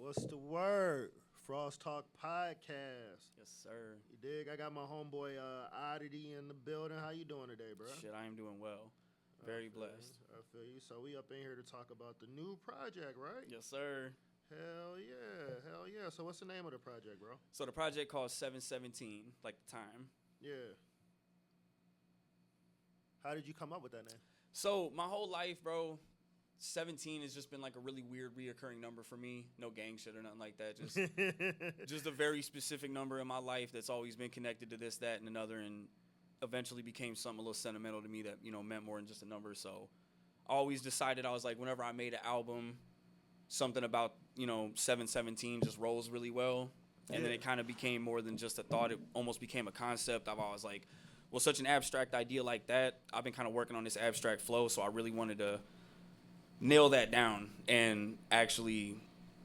What's the word? Frost Talk Podcast. Yes, sir. You dig? I got my homeboy Oddity in the building. How you doing today, bro? Shit, I am doing well. Very blessed. I feel you. So we up in here to talk about the new project, right? Yes, sir. Hell yeah. Hell yeah. So what's the name of the project, bro? So the project called 717, like the time. Yeah. How did you come up with that name? So my whole life, bro, 17 has just been like a really weird reoccurring number for me. No gang shit or nothing like that. Just a very specific number in my life that's always been connected to this, that, and another, and eventually became something a little sentimental to me that, you know, meant more than just a number. So I always decided, I was like, whenever I made an album, something about, you know, 717 just rolls really well. And then it kind of became more than just a thought. It almost became a concept. I've always like, well, such an abstract idea like that, I've been kind of working on this abstract flow, so I really wanted to nail that down and actually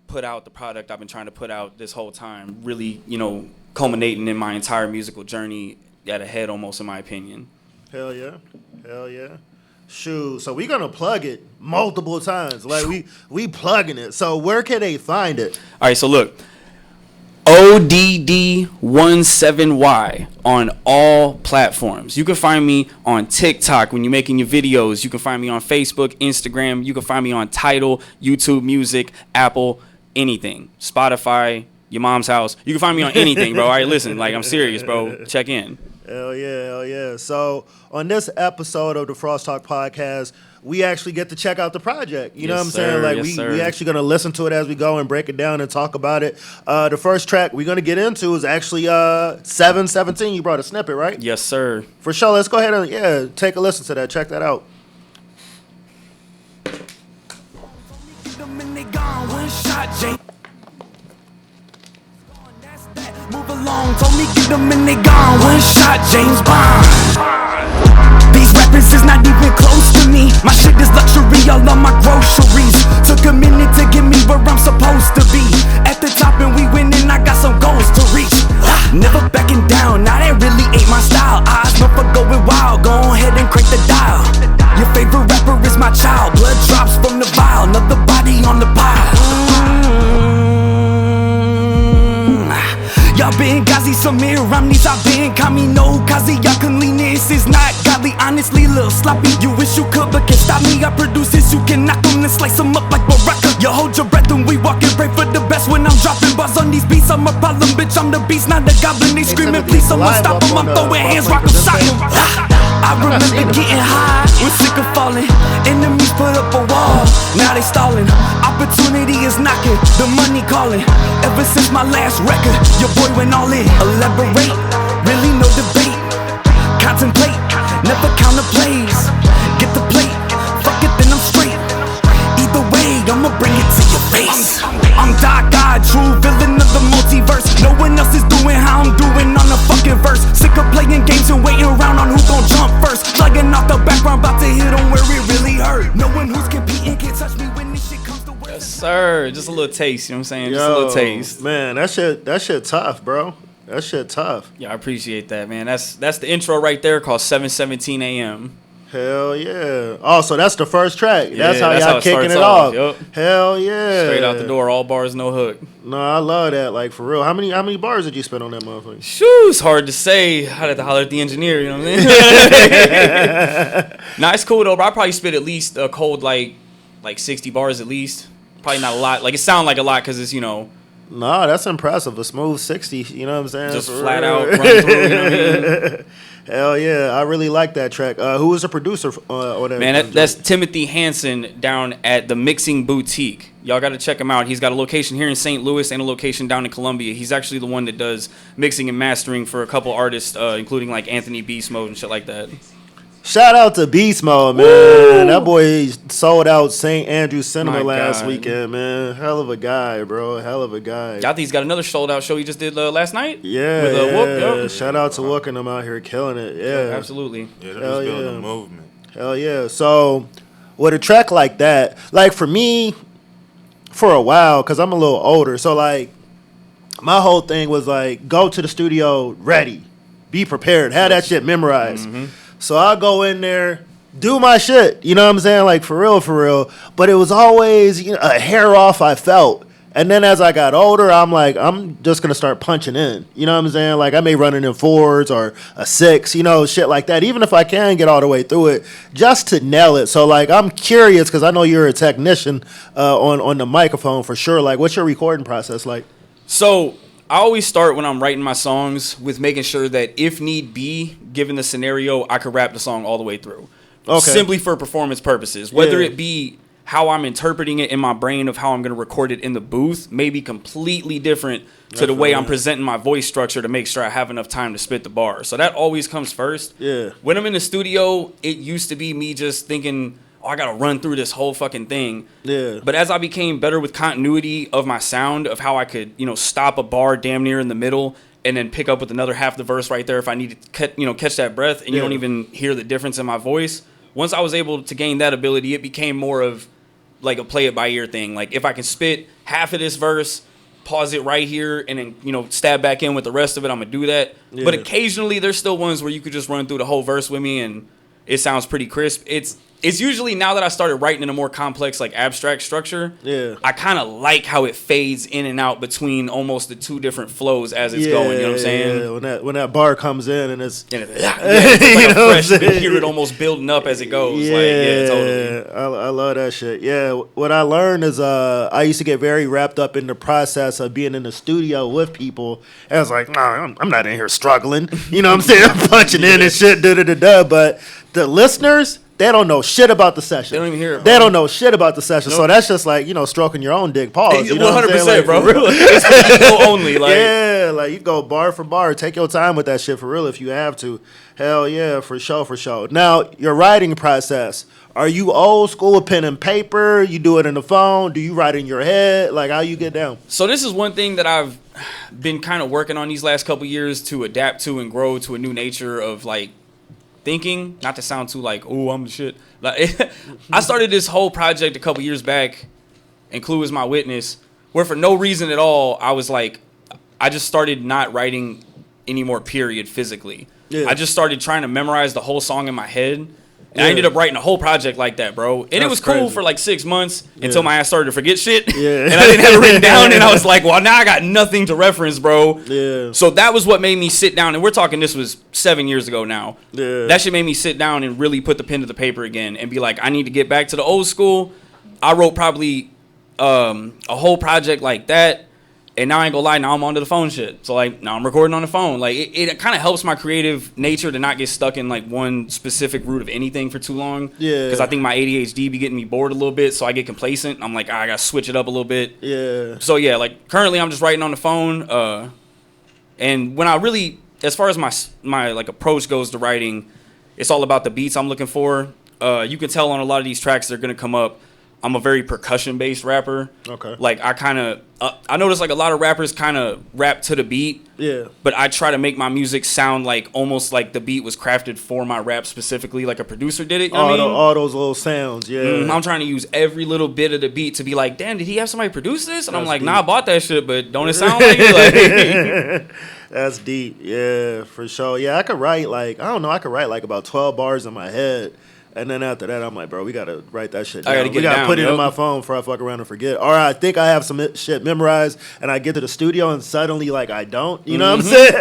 put out the product I've been trying to put out this whole time, really, you know, culminating in my entire musical journey at a head almost, in my opinion. Hell yeah. Hell yeah. Shoot, so we gonna plug it multiple times. Like we plugging it. So where can they find it? All right, so look, ODD17Y on all platforms. You can find me on TikTok when you're making your videos. You can find me on Facebook, Instagram. You can find me on Tidal, YouTube Music, Apple, anything. Spotify, your mom's house. You can find me on anything, bro. All right, listen, like, I'm serious, bro. Check in. Hell yeah, hell yeah. So on this episode of the Frost Talk Podcast, we actually get to check out the project. You know what I'm saying? Like we actually gonna listen to it as we go and break it down and talk about it. The first track we're gonna get into is actually 717. You brought a snippet, right? Yes, sir. For sure. Let's go ahead and take a listen to that. Check that out. Move along, told me get them and they gone. One shot, James Bond. These rappers is not even close to me. My shit is luxury, all on my groceries. Took a minute to get me where I'm supposed to be. At the top and we winning, I got some goals to reach. Never backing down, now that really ain't my style. Eyes known for going wild, go ahead and crank the dial. Your favorite rapper is my child. Blood drops from the vial, another body on the pile. Y'all been Ghazi, Samir, Ramnees, I've been Kamino, Kazi, y'all cleanliness is not godly, honestly, little sloppy. You wish you could, but can't stop me. I produce this, you can knock them and slice them up like Baraka. You hold your breath and we walk and pray for the best. When I'm dropping bars on these beats, I'm a problem, bitch, I'm the beast, not the goblin. They screaming, please, someone stop them, I'm throwing hands, rock them, sock them. I remember getting high, was sick of falling. Enemies put up a wall, now they stalling. Opportunity is knocking, the money calling. Ever since my last record, your boy went all in. Elaborate, really no debate. Contemplate, never count the plays. Get the plate, fuck it then I'm straight. Either way, I'ma bring it to your face. I'm Doc God, true villain of the multiverse. No one else is doing how I'm doing on the fucking verse. Sick of playing games and waiting around on who gon' jump first. Slugging off the background, about to hit on where it really hurt. No one who's competing can't touch me when this shit comes to work. Yes, sir. Just a little taste, you know what I'm saying? Just a little taste. Man, that shit tough, bro. That shit tough. Yeah, I appreciate that, man. That's the intro right there called 7:17 a.m. Hell yeah. Oh, so that's the first track. That's how that's y'all how it kicking starts it off. off. Yep. Hell yeah. Straight out the door, all bars, no hook. No, I love that. Like, for real. How many bars did you spend on that motherfucker? Shoo, it's hard to say. I'd have to holler at the engineer, you know what I mean? Nah, it's cool though, bro. I probably spit at least a cold like 60 bars at least. Probably not a lot. Like, it sound like a lot because it's, you know. Nah, that's impressive. A smooth 60, you know what I'm saying? Just flat out run through, you know what I mean? Hell yeah, I really like that track. Who was the producer on that? Man, that's Timothy Hansen down at the Mixing Boutique. Y'all got to check him out. He's got a location here in St. Louis and a location down in Columbia. He's actually the one that does mixing and mastering for a couple artists, including like Anthony Beast Mode and shit like that. Shout out to Beast Mode, man. Woo! That boy sold out St. Andrews Cinema last weekend, man. Hell of a guy, bro. Hell of a guy. I think he's got another sold out show he just did last night. Yeah, with, Wook. Yep. Shout out to Wook and them out here killing it. Yeah, absolutely. Yeah, they're just building a movement. Hell yeah. So with a track like that, like for me, for a while, because I'm a little older, so like my whole thing was like go to the studio ready, be prepared, have that shit memorized. Mm-hmm. So I go in there, do my shit, you know what I'm saying? Like, for real. But it was always, you know, a hair off I felt And then as I got older, I'm like, I'm just gonna start punching in. You know what I'm saying? Like I may run it in 4s or a 6, you know, shit like that. Even if I can get all the way through it, just to nail it. So like, I'm curious because I know you're a technician on the microphone for sure. Like, what's your recording process like? So I always start when I'm writing my songs with making sure that if need be, given the scenario, I could rap the song all the way through. Okay. Simply for performance purposes. Whether Yeah. it be how I'm interpreting it in my brain of how I'm going to record it in the booth may be completely different to the way I'm presenting my voice structure to make sure I have enough time to spit the bar. So that always comes first. Yeah. When I'm in the studio, it used to be me just thinking, oh, I got to run through this whole fucking thing. Yeah. But as I became better with continuity of my sound, of how I could, you know, stop a bar damn near in the middle and then pick up with another half the verse right there if I need to catch that breath and you don't even hear the difference in my voice. Once I was able to gain that ability, it became more of like a play it by ear thing. Like if I can spit half of this verse, pause it right here, and then, you know, stab back in with the rest of it, I'm going to do that. Yeah. But occasionally there's still ones where you could just run through the whole verse with me and it sounds pretty crisp. It's usually, now that I started writing in a more complex, like abstract structure, Yeah. I kind of like how it fades in and out between almost the two different flows as it's going. You know what I'm saying? Yeah. When that bar comes in and it's And it's like You a know what I'm fresh, you can saying? hear it almost building up as it goes. Yeah, Like, yeah, totally. I love that shit. Yeah, what I learned is I used to get very wrapped up in the process of being in the studio with people. And I was like, nah, I'm not in here struggling. You know what I'm saying? I'm punching in and shit, da-da-da-da. But the listeners, they don't know shit about the session. They don't even hear it, They bro. don't know shit about the session. So that's just like, you know, stroking your own dick. Pause. You know what I'm saying? 100%, Like, bro. for real. It's for ego only. Like, Yeah, like you go bar for bar. Take your time with that shit for real if you have to. Hell yeah, for sure, for sure. Now, your writing process. Are you old school with pen and paper? You do it in the phone? Do you write in your head? Like, how you get down? So this is one thing that I've been kind of working on these last couple years to adapt to and grow to a new nature of like thinking. Not to sound too like, oh, I'm the shit. Like, I started this whole project a couple years back, and Clue is my witness, where for no reason at all, I was like, I just started not writing anymore, period, physically. Yeah. I just started trying to memorize the whole song in my head. And Yeah. I ended up writing a whole project like that, bro. And it That's was cool crazy. for like 6 months until my ass started to forget shit. Yeah. And I didn't have it written down. And I was like, well, now I got nothing to reference, bro. Yeah. So that was what made me sit down. And we're talking, this was 7 years ago now. Yeah. That shit made me sit down and really put the pen to the paper again and be like, I need to get back to the old school. I wrote probably a whole project like that. And now I ain't gonna lie, now I'm onto the phone shit. So like now I'm recording on the phone. Like it kind of helps my creative nature to not get stuck in like one specific route of anything for too long. Yeah. Because I think my ADHD be getting me bored a little bit, so I get complacent. I'm like, I gotta switch it up a little bit. Yeah. So yeah, like currently I'm just writing on the phone. And when I really, as far as my like approach goes to writing, it's all about the beats I'm looking for. You can tell on a lot of these tracks that are gonna come up, I'm a very percussion based rapper. Okay. Like I notice like a lot of rappers kind of rap to the beat. Yeah. But I try to make my music sound like almost like the beat was crafted for my rap specifically, like a producer did it. You know what I mean? All those little sounds, yeah. I'm trying to use every little bit of the beat to be like, damn, did he have somebody produce this? And I'm That's like, deep. nah, I bought that shit, but don't it sound like it? Like, That's deep. Yeah, for sure. Yeah, I could write like, I don't know, I could write like about 12 bars in my head. And then after that, I'm like, bro, we got to write that shit down. I gotta get we it got to down, put it in yup. my phone before I fuck around and forget. Or I think I have some shit memorized and I get to the studio and suddenly like I don't. You know what I'm saying?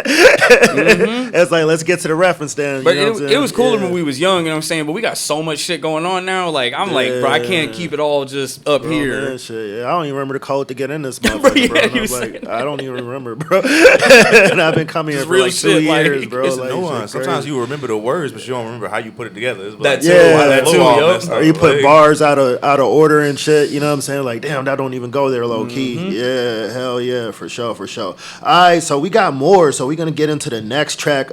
It's like, let's get to the reference then. but you know what I'm it saying? was cooler Yeah. when we was young, you know what I'm saying? But we got so much shit going on now. Like, I'm like, bro, I can't keep it all just up Bro, here. man, shit, yeah. I don't even remember the code to get in this motherfucker, Bro, bro. yeah, And you I was saying like, I don't even remember, bro. And I've been coming here Just for real like 2 shit, like, years, bro. It's like, a nuance. shit Sometimes crazy. you remember the words, but you don't remember how you put it together. It's That like, too, Yeah, that flow too, all yup. messed up. Or you put Like, bars out of order and shit, you know what I'm saying? Like, damn, that don't even go there low key. Mm-hmm. Yeah, hell yeah, for sure, for sure. All right, so we got more. So we're gonna get into the next track,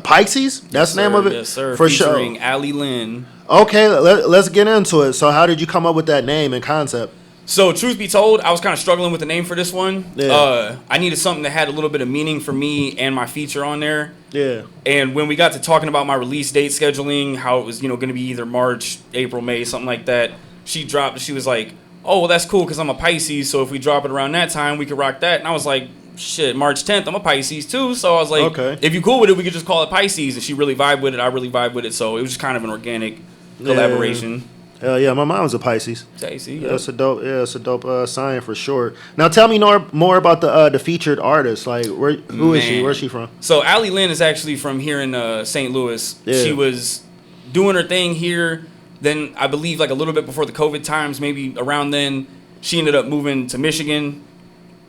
Pisces. That's the name of it. Yes, sir. For Featuring sure. Ali Lynn. Okay, let's get into it. So how did you come up with that name and concept? So, truth be told, I was kind of struggling with the name for this one. Yeah. I needed something that had a little bit of meaning for me and my feature on there. Yeah. And when we got to talking about my release date scheduling, how it was, going to be either March, April, May, something like that, she was like, oh, well, that's cool because I'm a Pisces, so if we drop it around that time, we could rock that. And I was like, shit, March 10th, I'm a Pisces too. So I was like, Okay. if you cool with it, we could just call it Pisces. And she really vibed with it. I really vibe with it. So it was just kind of an organic collaboration. Hell yeah, my mom's a Pisces. Tasty. Yeah, it's a dope. Yeah, it's a dope sign for sure. Now tell me more about the featured artist. Like, who is she? Man. Where's she from? So Allie Lynn is actually from here in St. Louis. Yeah. She was doing her thing here. Then I believe like a little bit before the COVID times, maybe around then, she ended up moving to Michigan.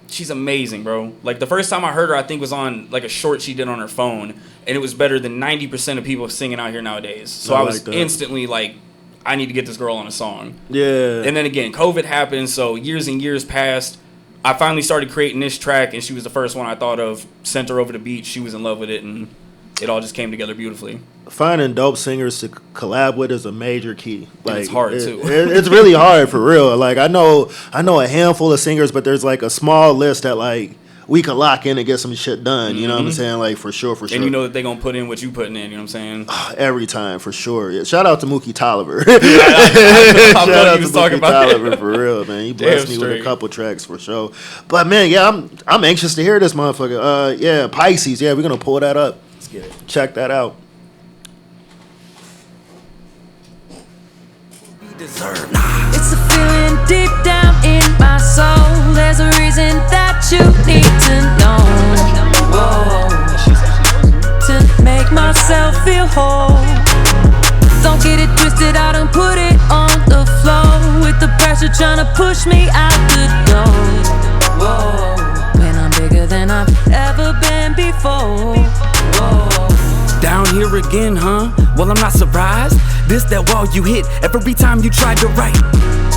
She's amazing, bro. Like the first time I heard her, I think was on like a short she did on her phone, and it was better than 90% of people singing out here nowadays. So I was that. instantly like, I need to get this girl on a song. Yeah. And then again, COVID happened, so years and years passed. I finally started creating this track, and she was the first one I thought of. Sent her over to the beach. She was in love with it, and it all just came together beautifully. Finding dope singers to collab with is a major key. Like, it's hard too. It's really hard for real. Like I know a handful of singers, but there's like a small list that like we could lock in and get some shit done. You know what I'm saying? Like for sure. And you know that they're gonna put in what you putting in. You know what I'm saying? Every time for sure. Yeah. Shout out to Mookie Tolliver. I Shout know out you to was talking Mookie about Tolliver that. for real, man. He blessed me with straight. a couple tracks for sure. But man, yeah, I'm anxious to hear this motherfucker. Yeah, Pisces. Yeah, we're gonna pull that up. Let's get it. Check that out. It's a feeling deep down in my soul. There's a reason that you need to know. Whoa. To make myself feel whole. Don't get it twisted, I don't put it on the floor. With the pressure trying to push me out the door. Whoa. When I'm bigger than I've ever been before. Whoa. Down here again, huh? Well, I'm not surprised. This that wall you hit every time you tried to write.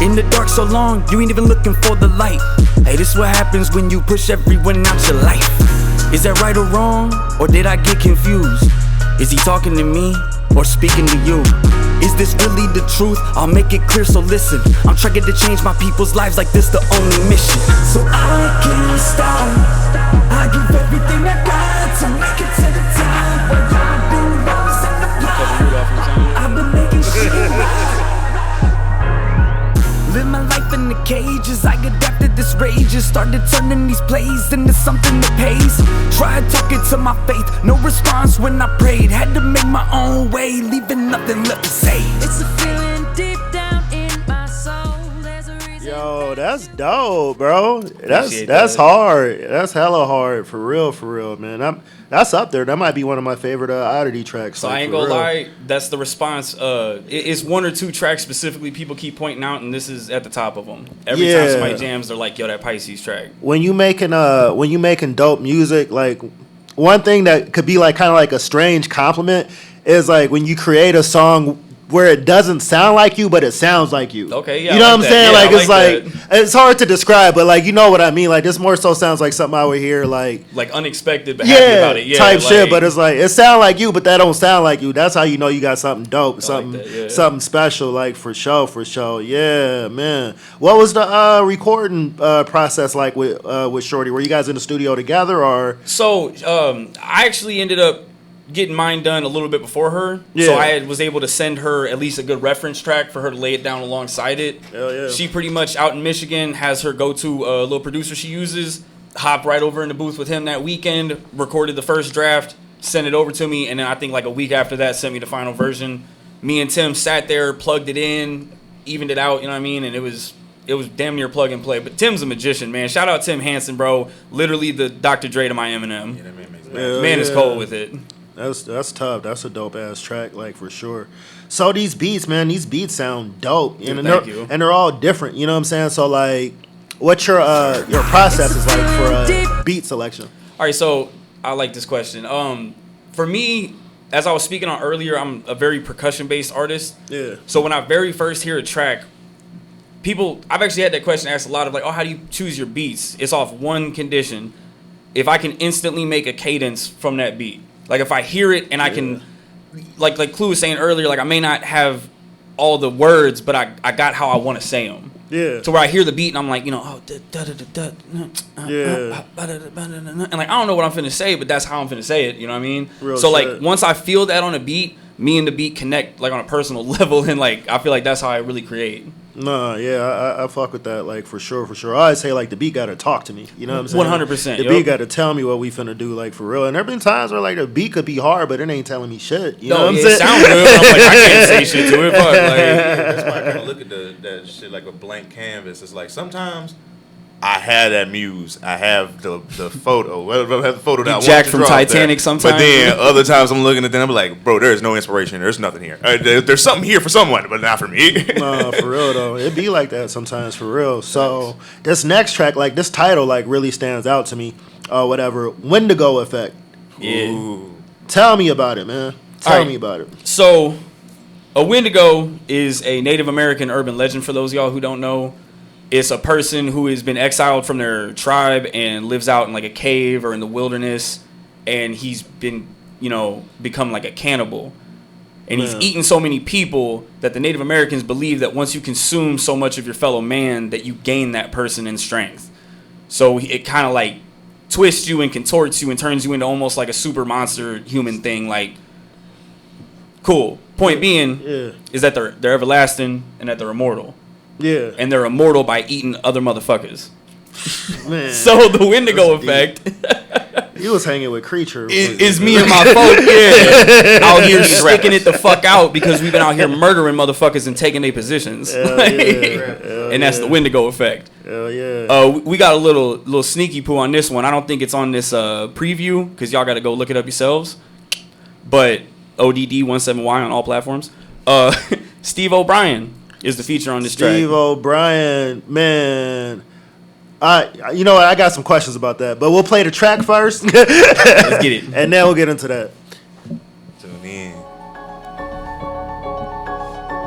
In the dark so long, you ain't even looking for the light. Hey, this what happens when you push everyone out your life. Is that right or wrong? Or did I get confused? Is he talking to me or speaking to you? Is this really the truth? I'll make it clear, so listen. I'm trying to change my people's lives like this the only mission. So I can't stop. I give everything I got to make it to the time where I've been lost in the plot. I've been making shit right. Live my life in the cages. I adapted this rage and started turning these plays into something that pays. Tried talking to my faith, no response when I prayed. Had to make my own way, leaving nothing left to say. It's a feeling deep down in my soul. There's a reason. Yo, that's dope, bro. That's that. hard. That's hella hard for real, man. That's up there. That might be one of my favorite Oddity tracks. So like, I ain't for gonna real. lie, that's the response. It's one or two tracks specifically people keep pointing out, and this is at the top of them. Every Yeah. time somebody jams, they're like, "Yo, that Pisces track." When you making dope music, like one thing that could be like kind of like a strange compliment is like when you create a song where it doesn't sound like you, but it sounds like you. Okay, yeah, you know I what I'm like saying? that. Like Yeah, it's I like like it's hard to describe, but like you know what I mean. Like this more so sounds like something I would hear like Unexpected, but happy about it. Yeah, type shit. like- But it's like it sound like you, but that don't sound like you. That's how you know you got something dope, something that, yeah. something special. Like for sure. Yeah, man. What was the recording process like with Shorty? Were you guys in the studio together or? So I actually ended up getting mine done a little bit before her. Yeah. So I was able to send her at least a good reference track for her to lay it down alongside it. Hell yeah. She pretty much out in Michigan has her go-to little producer she uses. Hopped right over in the booth with him that weekend, recorded the first draft, sent it over to me, and then I think like a week after that sent me the final version. Me and Tim sat there, plugged it in, evened it out, you know what I mean? And it was damn near plug and play. But Tim's a magician, man. Shout out Tim Hansen, bro. Literally the Dr. Dre to my Eminem. Yeah, that man makes Hell Man is yeah. cold with it. That's tough. That's a dope ass track, like for sure. So these beats, man, these beats sound dope, Dude, and thank they're you. and they're all different. You know what I'm saying? So like, what's your process is like for beat selection? All right, so I like this question. For me, as I was speaking on earlier, I'm a very percussion-based artist. Yeah. So when I very first hear a track, I've actually had that question asked a lot of like, oh, how do you choose your beats? It's off one condition. If I can instantly make a cadence from that beat. Like if I hear it and I can, like Clue was saying earlier, like I may not have all the words, but I got how I want to say them. Yeah. To where I hear the beat and I'm like, you know, oh, Yeah. and like I don't know what I'm finna say, but that's how I'm finna say it. You know what I mean? Real So shit. like once I feel that on a beat, me and the beat connect like on a personal level, and like I feel like that's how I really create. No, yeah, I fuck with that, like, for sure. I always say, like, the beat gotta talk to me, you know what I'm saying? 100%. The beat gotta tell me what we finna do, like, for real. And there been times where, like, the beat could be hard, but it ain't telling me shit, you know what I'm saying? It sounds good, but I'm like, I can't say shit to it, fuck, like. That's why I kind of look at that shit like a blank canvas. It's like sometimes I have that muse. I have the photo. Well, I have the photo that I want Jack to from draw Titanic there. sometimes. But then other times I'm looking at them, I'm like, bro, there's no inspiration. There's nothing here. There's something here for someone, but not for me. No, for real though, it be like that sometimes, for real. So this next track, like, this title, like, really stands out to me. Whatever, Wendigo Effect. Yeah. Ooh. Tell me about it, man. Tell me about it. So, a Wendigo is a Native American urban legend. For those of y'all who don't know, it's a person who has been exiled from their tribe and lives out in like a cave or in the wilderness, and he's been, become like a cannibal. And he's eaten so many people that the Native Americans believe that once you consume so much of your fellow man, that you gain that person in strength. So it kind of like twists you and contorts you and turns you into almost like a super monster human thing. Like, cool. Point being is that they're everlasting and that they're immortal. Yeah. And they're immortal by eating other motherfuckers. Man. So the Wendigo effect You was hanging with Creature. is me and my folk, out here sticking it the fuck out because we've been out here murdering motherfuckers and taking their positions. And that's the Wendigo effect. Hell yeah. We got a little sneaky poo on this one. I don't think it's on this preview because y'all got to go look it up yourselves. But ODD17Y on all platforms. Steve O'Brien is the feature on this track. Steve O'Brien, man. You know what? I got some questions about that, but we'll play the track first. Let's get it. And then we'll get into that. Tune in.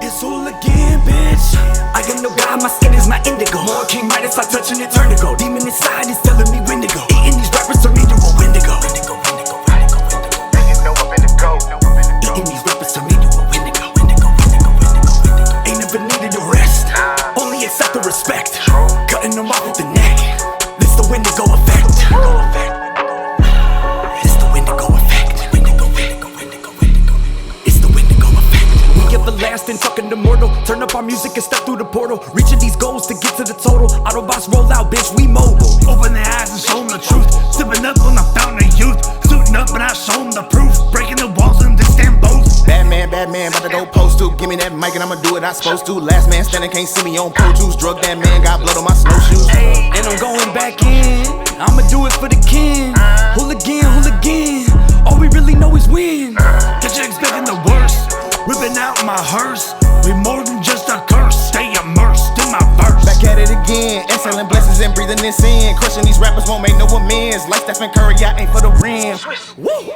It's all again, bitch. I am no god, my skin is not indigo. More King Midas, I touch and it turn to gold. Demon inside is telling me when to go. Eating these rappers turn me to a Wendigo. Eating these rappers turn me to a Wendigo. Ain't never needed a rest. Only accept the respect. Cutting them off with the neck. This the Wendigo effect. It's the Wendigo effect. It's the Wendigo effect. We everlasting, fucking immortal. Turn up our music and step through the portal. Reaching these goals to get to the total. Autobots roll out, bitch, we mobile. Open their eyes and show them the truth. Sipping up on the fountain of youth. Suiting up and I show them the proof. Breaking the walls and this damn boats. Batman, about to go post to. Give me that mic and I'ma do it I supposed to. Last man standing, can't see me on Pro Tools. Drug that man, got blood on my snowshoes. And I'm going back in. I'ma do it for the king. Hooligan. All we really know is win. Cause you're expecting the worst. Ripping out my hearse. We more than just a curse. Stay immersed in my verse. Back at it again, exhaling blessings and breathing this in. Crushing these rappers won't make no amends. Like Stephen Curry, I ain't for the rim. Woo!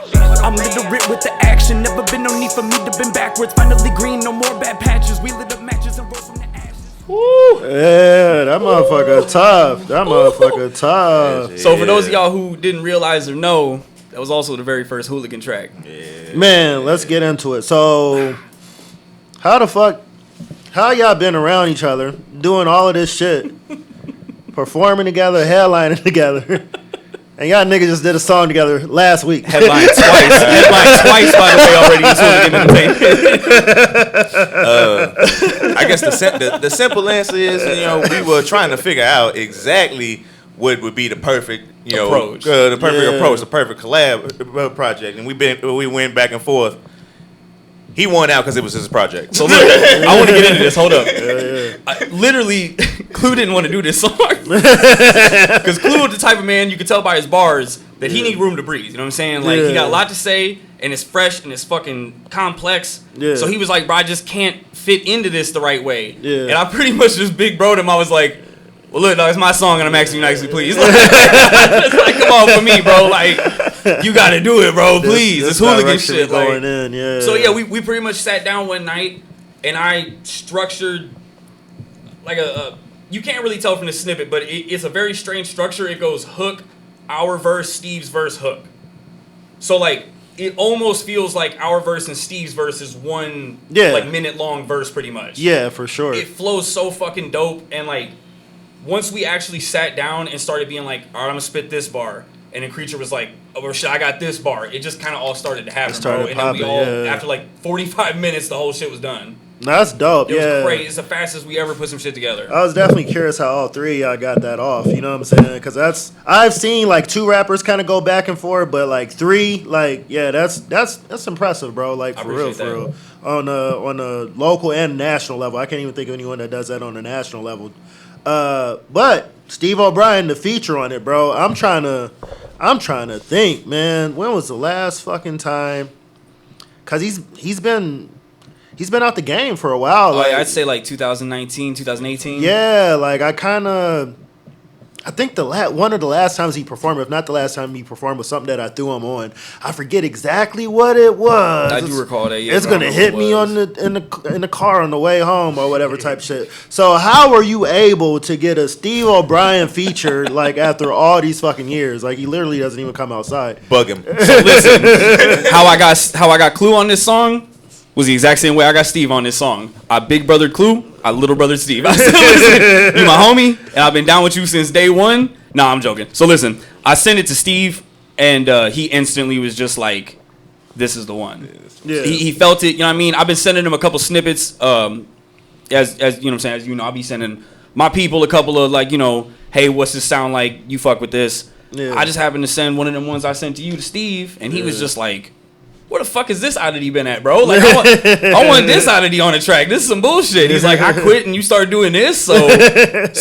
I'm literate with the action. Never been no need for me to bend backwards. Finally green, no more bad patches. We lit up matches and rose from the ashes. Woo! Yeah, that motherfucker tough. So for those of y'all who didn't realize or know, that was also the very first Hooligan track. Man, let's get into it. So, how y'all been around each other, doing all of this shit, performing together, headlining together, and y'all niggas just did a song together last week. Headline twice, by the way, already in Hooligan. I guess the simple answer is, we were trying to figure out exactly what would be the perfect, approach, the perfect collab project, and we went back and forth. He won out because it was his project. So look, I want to get into this. Hold up. Literally, Clue didn't want to do this song because Clue is the type of man you can tell by his bars that he need room to breathe. You know what I'm saying? Like he got a lot to say and it's fresh and it's fucking complex. Yeah. So he was like, bro, I just can't fit into this the right way. Yeah. And I pretty much just big bro'd him. I was like, well, look, dog, it's my song and I'm asking you nicely, please. Like, come on for me, bro. Like, you got to do it, bro. Please. It's hooligan shit. Like, so, yeah, we pretty much sat down one night and I structured like you can't really tell from the snippet, but it's a very strange structure. It goes hook, our verse, Steve's verse, hook. So, like, it almost feels like our verse and Steve's verse is one, like, minute-long verse pretty much. Yeah, for sure. It flows so fucking dope. And, like, once we actually sat down and started being like, all right, I'm going to spit this bar. And then Creature was like, oh shit, I got this bar. It just kind of all started to happen, started bro. And then we all, popping, yeah. after like 45 minutes, the whole shit was done. That's dope. It yeah, was crazy. It's the fastest we ever put some shit together. I was definitely curious how all three of y'all got that off. You know what I'm saying? Because I've seen like 2 rappers kind of go back and forth, but like 3, like yeah, that's impressive, bro. Like for real. On a local and national level, I can't even think of anyone that does that on a national level. But Steve O'Brien, the feature on it, bro. I'm trying to think, man. When was the last fucking time? Cause he's been out the game for a while. Oh, Like, yeah, I'd say like 2019, 2018. yeah, like I think one of the last times he performed, if not the last time he performed, was something that I threw him on. I forget exactly what it was. I do recall that. Yeah, It's gonna hit me in the car on the way home or whatever type shit. So how are you able to get a Steve O'Brien feature like after all these fucking years? Like he literally doesn't even come outside. Bug him. So listen, how I got Clue on this song was the exact same way I got Steve on this song. I big brother Clue, I little brother Steve. I said, listen, you my homie, and I've been down with you since day one. Nah, I'm joking. So listen, I sent it to Steve, and he instantly was just like, this is the one. Yeah. He felt it, you know what I mean? I've been sending him a couple snippets, as you know what I'm saying, as you know, I'll be sending my people a couple of like, you know, hey, what's this sound like? You fuck with this. Yeah. I just happened to send one of them ones I sent to you to Steve, and he was just like, where the fuck is this oddity been at, bro? Like, I want this oddity on the track. This is some bullshit. He's like, I quit and you started doing this. So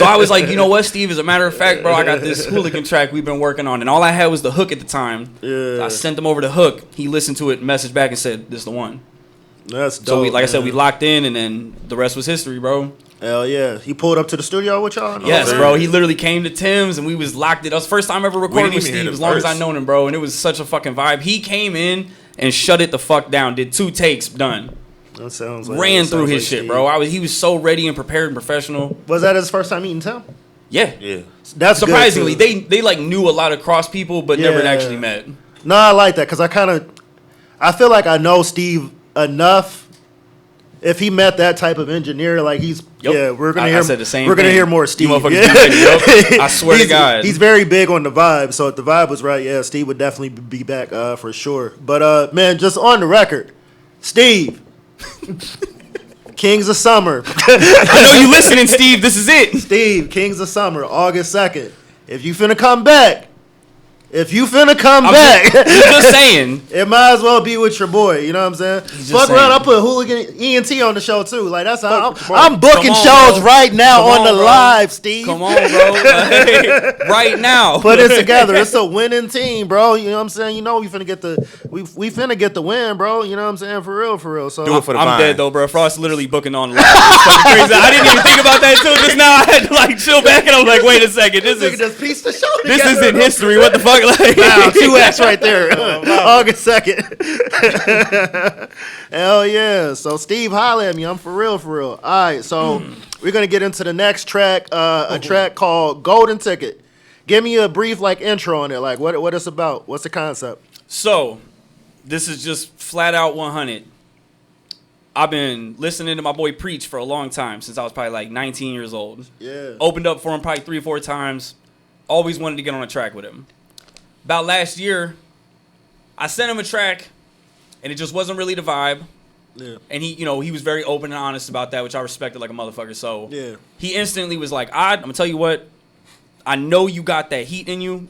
I was like, you know what, Steve? As a matter of fact, bro, I got this hooligan track we've been working on. And all I had was the hook at the time. Yeah. So I sent him over the hook. He listened to it, messaged back and said, this is the one. That's dope. So, like I said, we locked in and then the rest was history, bro. Hell yeah. He pulled up to the studio with y'all? Yes, bro. He literally came to Tim's and we was locked in. That was the first time ever recording with Steve as long as I known him, bro. And it was such a fucking vibe. He came in and shut it the fuck down. Did 2 takes, done. That sounds like ran through his shit, bro. He was so ready and prepared and professional. Was that his first time meeting Tim? Yeah. That's surprisingly good they like knew a lot of cross people, but never actually met. No, I like that because I feel like I know Steve enough. If he met that type of engineer, like we're gonna hear. I said the same. We're gonna hear more Steve. I swear to God, he's very big on the vibe. So if the vibe was right, yeah, Steve would definitely be back for sure. But man, just on the record, Steve, Kings of Summer. I know you listening, Steve. This is it, Steve. Kings of Summer, August 2nd. If you finna come back. I'm just saying. It might as well be with your boy. You know what I'm saying? Fuck around. I put Hooligan ENT on the show too. Like that's how I'm booking shows right now on the live, Steve. Come on, bro. Right now. Put it together. It's a winning team, bro. You know what I'm saying? You know we finna get the win, bro. You know what I'm saying? For real. So do it for the I'm dead though, bro. Frost literally booking on live. Crazy. I didn't even think about that until just now. I had to like chill back and I was like, wait a second. This piece the show this together, is in history. What the fuck? Like, wow, 2X right there. August 2nd. Hell yeah. So Steve, holla at me. I'm for real. All right, so we're gonna get into the next track, a track called Golden Ticket. Give me a brief like intro on it, like what it's about. What's the concept? So, this is just flat out 100. I've been listening to my boy preach for a long time, since I was probably like 19 years old. Yeah. Opened up for him probably 3 or 4 times. Always wanted to get on a track with him. About last year, I sent him a track, and it just wasn't really the vibe. Yeah. And he was very open and honest about that, which I respected like a motherfucker. So yeah. He instantly was like, I'm gonna tell you what, I know you got that heat in you.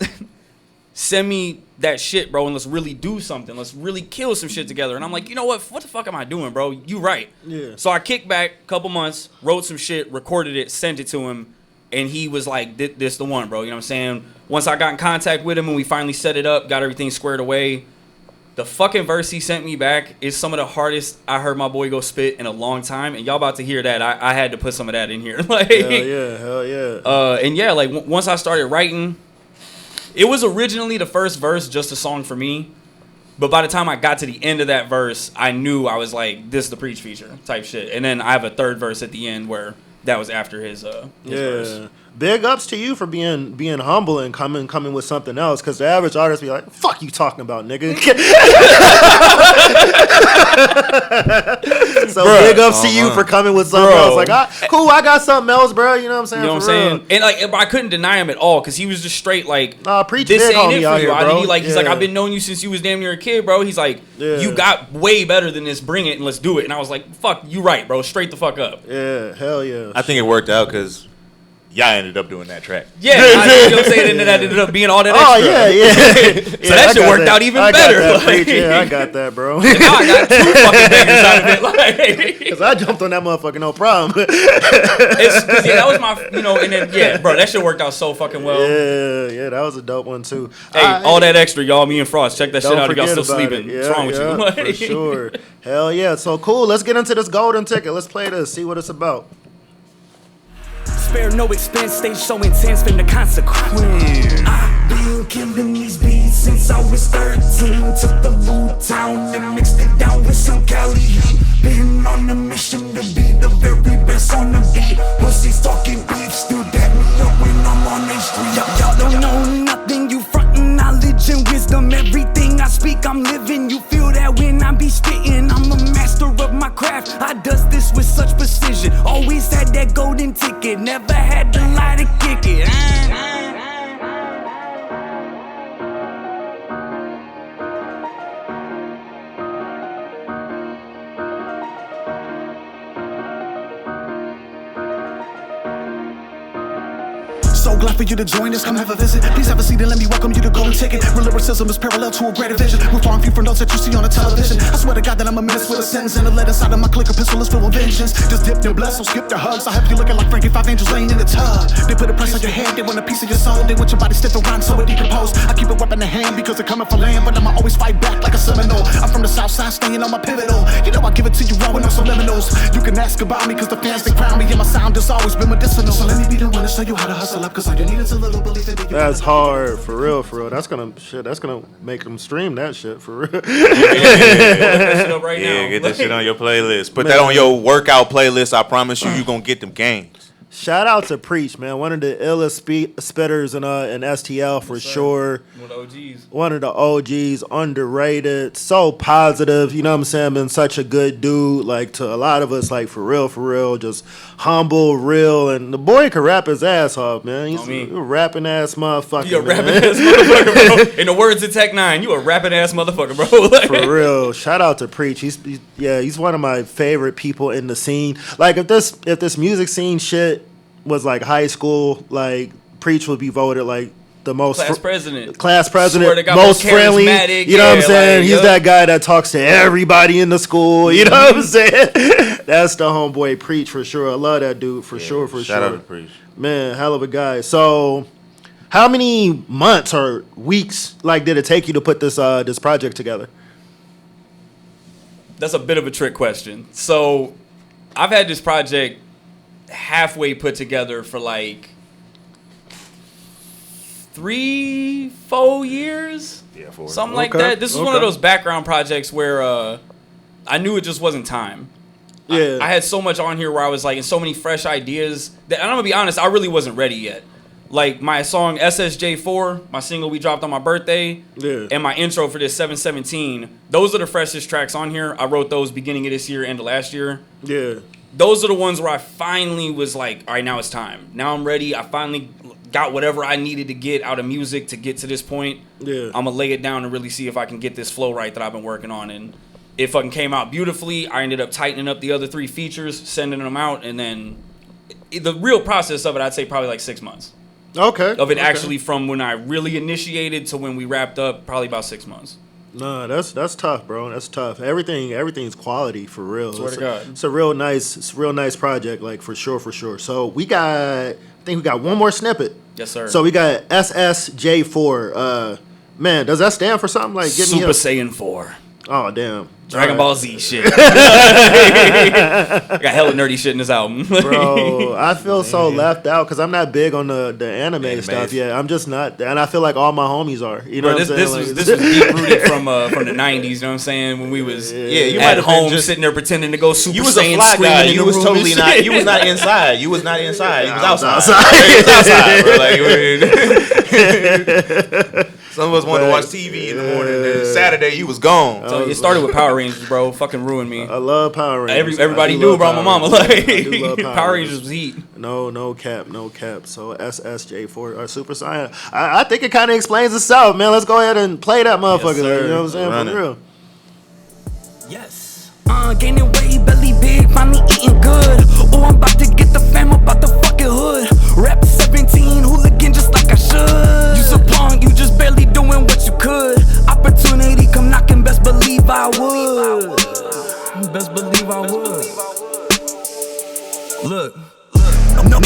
Send me that shit, bro, and let's really do something. Let's really kill some shit together. And I'm like, you know what the fuck am I doing, bro? You right. Yeah. So I kicked back a couple months, wrote some shit, recorded it, sent it to him. And he was like, this the one, bro. You know what I'm saying? Once I got in contact with him and we finally set it up, got everything squared away, the fucking verse he sent me back is some of the hardest I heard my boy go spit in a long time. And y'all about to hear that. I had to put some of that in here. Like, hell yeah. And yeah, like once I started writing, it was originally the first verse just a song for me. But by the time I got to the end of that verse, I knew I was like, this is the preach feature type shit. And then I have a third verse at the end where that was after his verse. big ups to you for being humble and coming with something else. Because the average artist be like, "Fuck you talking about, nigga." So big ups to you for coming with something else. Like, cool, I got something else, bro. You know what I'm saying? You know what I'm saying? And like, I couldn't deny him at all because he was just straight like, Preach this big ain't homie it out for you. here, bro. He's like, I've been knowing you since you was damn near a kid, bro. He's like, you got way better than this. Bring it and let's do it. And I was like, fuck, you right, bro. Straight the fuck up. Yeah, hell yeah. I think it worked out because y'all ended up doing that track. Yeah, you know what I'm saying? And that ended up being all that extra. Oh, yeah. So that shit worked out even better. I got that, bro. And now I got 2 fucking bangers out of it. Like, because I jumped on that motherfucker, no problem. Cause that was my, and then bro, that shit worked out so fucking well. Yeah, that was a dope one too. Hey, all that extra, y'all, me and Frost, check that shit out if y'all still sleeping. Yeah, What's wrong with you? For sure. Hell yeah. So cool. Let's get into this golden ticket. Let's play this. See what it's about. Spare no expense, stage so intense, been the consequence. I've been killing these beats since I was 13. Took the boot town and mixed it down with some Cali heat. Been on a mission to be the very best on the beat. Pussies talking beef, still dap me up when I'm on the street. Y'all don't know nothing, you frontin' knowledge and wisdom. Everything I speak, I'm living. You feel that when I be spittin', I'm a master of my craft. I does this with such precision. Always had that golden ticket, never had to lie to kick it. So glad for you to join us, come have a visit. Please have a seat and let me welcome you to Golden Ticket. Real lyricism is parallel to a greater vision. We're far and few from those that you see on the television. I swear to God that I'm a menace with a sentence and a letter inside of my clicker pistol is filled with vengeance. Just dipped in blood, so skip the hugs. I have you looking like Frankie 5 Angels laying in the tub. They put a price on your head, they want a piece of your soul. They want your body stiff around so it decomposed. I keep a weapon in hand because they're coming for land, but I'ma always fight back like a Seminole. I'm from the south side, staying on my pivotal. You know I give it to you raw with no subliminals. You can ask about me cause the fans they crown me, and my sound has always been medicinal. So let me be the one to show you how to hustle up, cause all you need is a little. That's hard for real. That's gonna make them stream that shit for real. Get that shit up right now. Get that shit on your playlist. Put that on your workout playlist. I promise you gonna get them gains. Shout out to Preach, man. One of the illest spitters in STL for sure. One of the OGs, underrated, so positive. You know what I'm saying? Been such a good dude, like to a lot of us, like for real, just humble, real, and the boy can rap his ass off, man. He's a rapping ass motherfucker. You a rapping ass motherfucker, bro. In the words of Tech 9, you a rapping ass motherfucker, bro. Like, for real. Shout out to Preach. He's one of my favorite people in the scene. Like if this music scene shit was like high school, like Preach would be voted like the most class president, most friendly. You know what I'm saying? Like, he's that guy that talks to everybody in the school. You know what I'm saying? That's the homeboy Preach for sure. I love that dude for sure. Shout out to Preach, man, hell of a guy. So, how many months or weeks like did it take you to put this project together? That's a bit of a trick question. So, I've had this project halfway put together for like 3-4 years, 4, something like that. This is one of those background projects where I knew it just wasn't time. Yeah, I had so much on here where I was like, and so many fresh ideas that, and I'm gonna be honest, I really wasn't ready yet. Like my song SSJ4, my single we dropped on my birthday, and my intro for this 717. Those are the freshest tracks on here. I wrote those beginning of this year, end of last year. Yeah. Those are the ones where I finally was like, all right, now it's time. Now I'm ready. I finally got whatever I needed to get out of music to get to this point. Yeah. I'm going to lay it down and really see if I can get this flow right that I've been working on. And it fucking came out beautifully. I ended up tightening up the other 3 features, sending them out. And then the real process of it, I'd say probably like 6 months. Okay. Of it actually from when I really initiated to when we wrapped up, probably about 6 months. No, that's tough, bro. That's tough. Everything's quality for real. Swear to God. It's a real nice project, like for sure. So I think we got one more snippet. Yes, sir. So we got SSJ4. Man, does that stand for something? Like Super Saiyan 4. Oh damn. Dragon Ball Z shit. Got hella nerdy shit in this album. Bro, I feel so left out because I'm not big on the anime stuff yet. I'm just not, and I feel like all my homies are. You know Bro, what I'm saying? this was deep rooted from the 90s. You know what I'm saying? When we was you at might have home been just sitting there pretending to go Super You was a Saiyan fly screaming guy. in You the was room totally and not. shit. You was not inside. You was not inside. You was I was outside. outside. You was outside, bro. Like, some of us wanted to watch TV in the morning. And Saturday, you was gone. So it started with Power Rangers, bro. Fucking ruined me. I love Power Rangers. Everybody I do knew, love bro. Power My mama Rangers. like I do love Power Rangers was heat. No cap. So SSJ4 or Super Saiyan. I think it kind of explains itself, man. Let's go ahead and play that motherfucker. sir. You know what I'm saying? Run For it. real. Yes. Gaining weight, belly big, finally eating good. Oh, I'm about to get the fam about the fucking hood. Rap 17, hooligan just like I should. You so punk, you just barely doing what you could. Opportunity come knocking, best believe I would. Best believe I would. Look.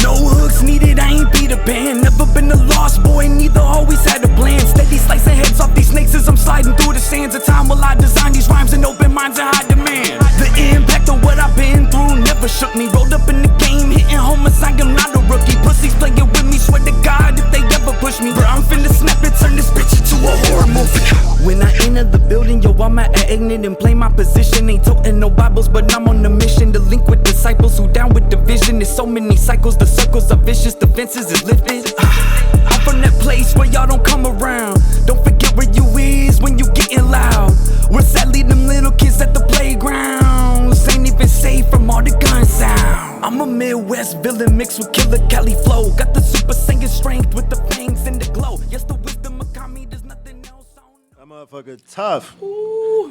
No hooks needed, I ain't Peter Pan. Never been a lost boy, neither always had a plan. Steady slicing heads off these snakes as I'm sliding through the sands of time while I design these rhymes in open minds and high demand. The impact of what I've been through never shook me. Rolled up in the game, hitting homers, I am not a rookie. Pussies playing with me, swear to God if they ever push me. Bro, I'm finna snap it, turn this bitch into a horror movie. When I enter the building, yo, I'm at exit and play my position. Ain't toting no Bibles, but I'm on a mission to link with disciples who down with the vision. There's so many cycles, the circles are vicious, the fences is lifted. I'm from that place where y'all don't come around. Don't forget where you is when you getting loud. We're sadly them little kids at the playgrounds ain't even safe from all the gun sound. I'm a Midwest villain mixed with killer Cali flow. Got the Super Saiyan strength with the fangs and the glow. Yes, the wisdom of Kami, there's nothing else on. That motherfucker tough.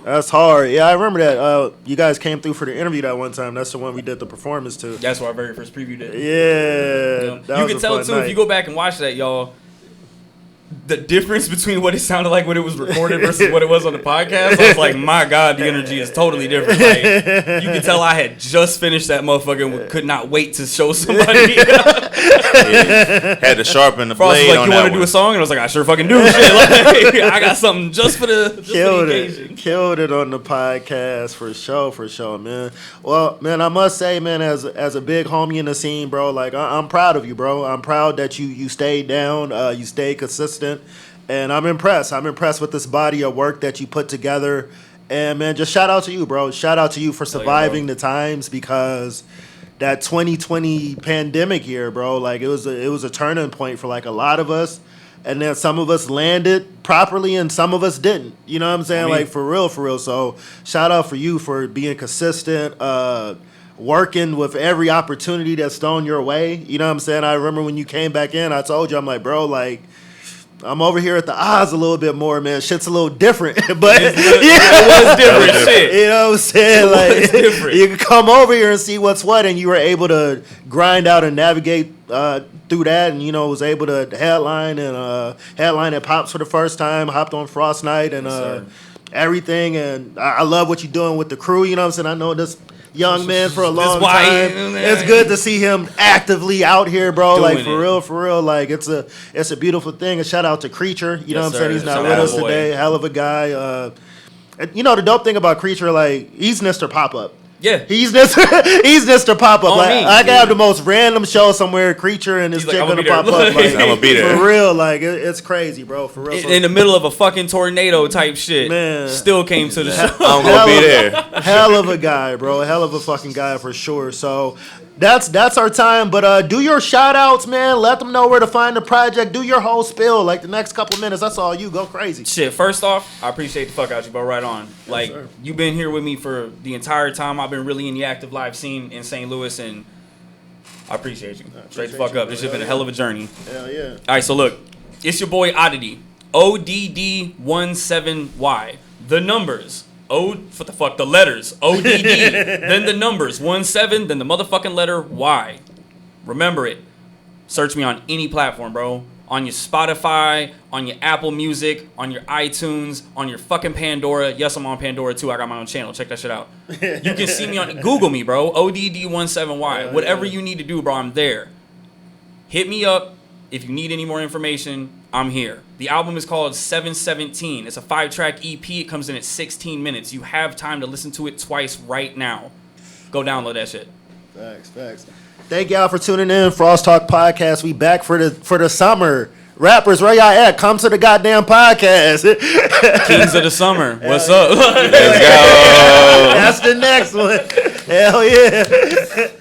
That's hard. Yeah, I remember that. You guys came through for the interview that one time. That's the one we did the performance to. That's what our very first preview did. Yeah. That You was can a tell fun too night. if you go back and watch that, y'all. The difference between what it sounded like when it was recorded versus what it was on the podcast, I was like, my God, the energy is totally different. Like, you can tell I had just finished that motherfucker and could not wait to show somebody. Had to sharpen the Frost was blade like, on you that want to do one. a song? And I was like, I sure fucking do. Shit, like, I got something just for the occasion. Killed it on the podcast for sure, man. Well, man, I must say, man, as a big homie in the scene, bro, like I'm proud of you, bro. I'm proud that you stayed down, you stayed consistent, and I'm impressed. I'm impressed with this body of work that you put together. And man, just shout out to you, bro. Shout out to you for surviving the times, because that 2020 pandemic year, bro, like it was a turning point for like a lot of us. And then some of us landed properly and some of us didn't. You know what I'm saying? Like for real. So shout out for you for being consistent, working with every opportunity that's thrown your way. You know what I'm saying? I remember when you came back in, I told you, I'm like, bro, like, I'm over here at the Oz a little bit more, man. Shit's a little different, but It was different shit. you know what I'm saying? Like, different. you can come over here and see what's what, and you were able to grind out and navigate through that, and was able to headline at Pops for the first time. Hopped on Frost Night and everything, and I love what you're doing with the crew. You know what I'm saying? I know this young man for a long why- time. It's good to see him actively out here, bro. Doing Like for real. Like it's a beautiful thing. And shout out to Creature. You know what I'm saying? He's not Shout with out, us boy. today. Hell of a guy. The dope thing about Creature, like he's Mr. Pop Up. Yeah. He's Mr. Pop Up. On Like me. I can have the most random show somewhere, Creature and his He's chick like, gonna "I'ma pop be up. there." Like, I'ma be there. For real, like it's crazy, bro. For real. In the middle of a fucking tornado type shit. Man. Still came to the show. I'm gonna be there. Hell of a guy, bro. Hell of a fucking guy for sure. So that's our time. But do your shout outs, man. Let them know where to find the project. Do your whole spill. Like the next couple of minutes. That's all you. Go crazy. Shit, first off, I appreciate the fuck out you, bro. Right on. Like, sir. you've been here with me for the entire time. I've been really in the active live scene in St. Louis, and I appreciate you. Straight the fuck up. This shit been a hell of a journey. Hell yeah. All right, so look, it's your boy Oddity, ODD17Y. The numbers, what the fuck? The letters, ODD, then the numbers, 17, then the motherfucking letter Y. Remember it. Search me on any platform, bro. On your Spotify, on your Apple Music, on your iTunes, on your fucking Pandora. Yes, I'm on Pandora too. I got my own channel. Check that shit out. You can see me on Google me, bro. ODD17Y. Whatever you need to do, bro, I'm there. Hit me up if you need any more information. I'm here. The album is called 717. It's a 5-track EP. It comes in at 16 minutes. You have time to listen to it twice right now. Go download that shit. Facts. Thank y'all for tuning in. Frost Talk Podcast. We back for the summer. Rappers, where y'all at? Come to the goddamn podcast. Kings of the Summer. What's up? Let's go. That's the next one. Hell yeah.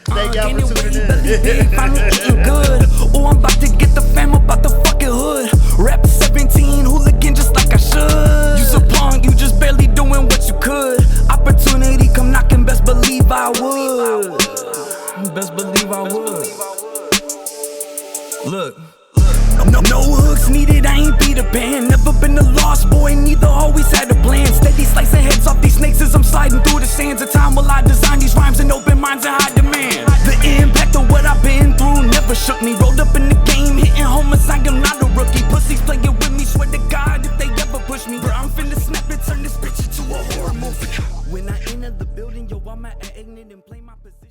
Thank y'all for tuning in. Finally eating good. Oh, I'm about to get the fam about the fucking hood. Rap 17, hooligan just like I should. You so punk, you just barely doing what you could. Opportunity come knocking, best believe I would. Best believe I would. Look. No hooks needed, I ain't Peter Pan. Never been a lost boy, neither always had a plan. Steady slicing heads off these snakes as I'm sliding through the sands of time while I design these rhymes in open minds and high demand. The impact of what I've been through never shook me. Rolled up in the game, hitting homers, I am not a rookie. Pussies playing with me, swear to God if they ever push me. Bro, I'm finna snap it, turn this bitch into a horror movie. When I enter the building, yo, I'm at exit and play my position.